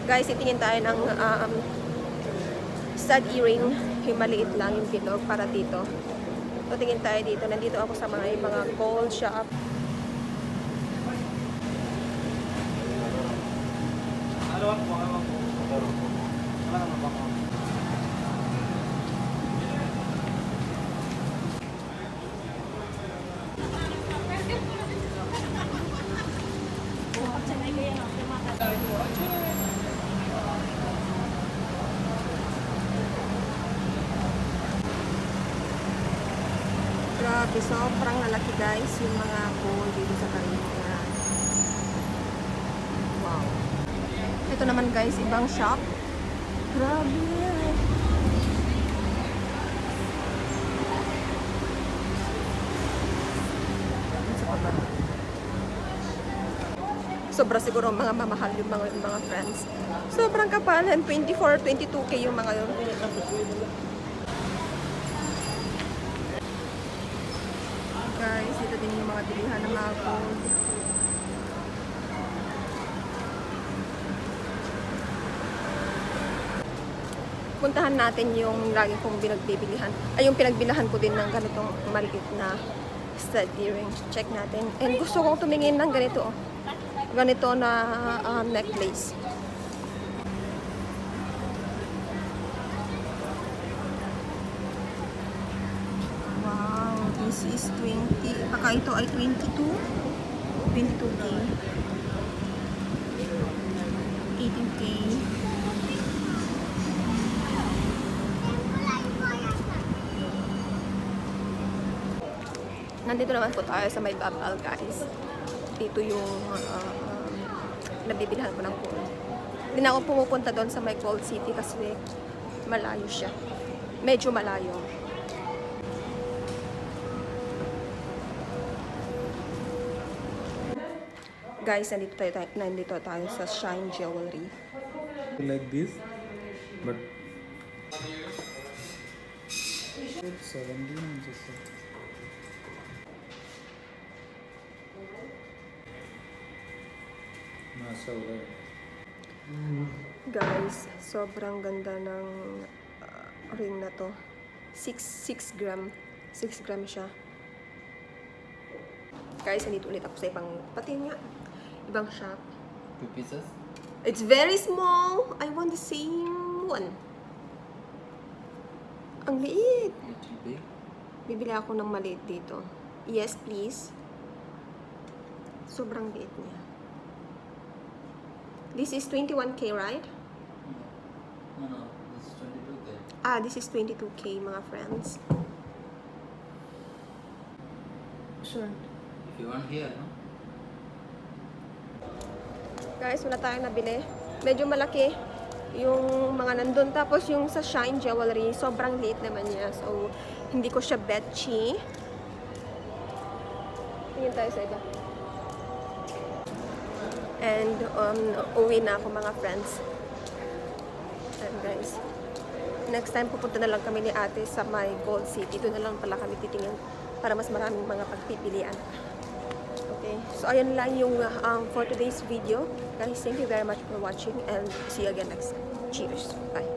Guys, itingin tayo ng stud earring. Yung maliit lang yung bilog para dito. So, tingin tayo dito. Nandito ako sa mga gold shop. Grabe, sobrang lalaki guys yung mga gold dito sa Caribbean. Wow. Ito naman guys, ibang shop. Grabe. Sobra siguro mga mamahal yung mga friends. Sobrang kapalan, 24, 22K yung mga yun. Guys, ito din yung mga bilihan ng mga gold. Puntahan natin yung lagi kong pinagbibilihan. Ay, yung pinagbilahan ko din ng ganitong maliit na stud earring. Check natin. And gusto kong tumingin ng ganito. Ganito na necklace. Wow, this is 20. Baka ito ay 22. 22K. 18K. Nandito naman po tayo sa may Babal, guys. Dito yung nabibilhan ko ng gold. Hindi na ako pumupunta doon sa may Gold City kasi malayo siya. Medyo malayo. Guys, nandito tayo sa Shine Jewelry. Like this, but 17 just Guys, sobrang ganda ng ring na to. 6 gram. 6 gram siya. Guys, nandito ulit ako sa pati nga, ibang shop. 2 pieces. It's very small. I want the same one. Ang liit. Little big. Bibili ako ng maliit dito. Yes, please. Sobrang liit niya. This is 21K, right? No, this is 22 there. Ah, this is 22K, mga friends. Sure. If you want here, no? Guys, wala tayong nabili. Medyo malaki yung mga nandun. Tapos yung sa Shine Jewelry, sobrang liit naman niya. So, hindi ko siya betchy. Tingin tayo sa iba. And, uwi na ako mga friends. And guys, next time pupunta na lang kami ni ate sa my Gold City. Doon na lang pala kami titingin para mas maraming mga pagpipilian. Okay, so ayun lang yung for today's video. Guys, thank you very much for watching and see you again next time. Cheers! Bye!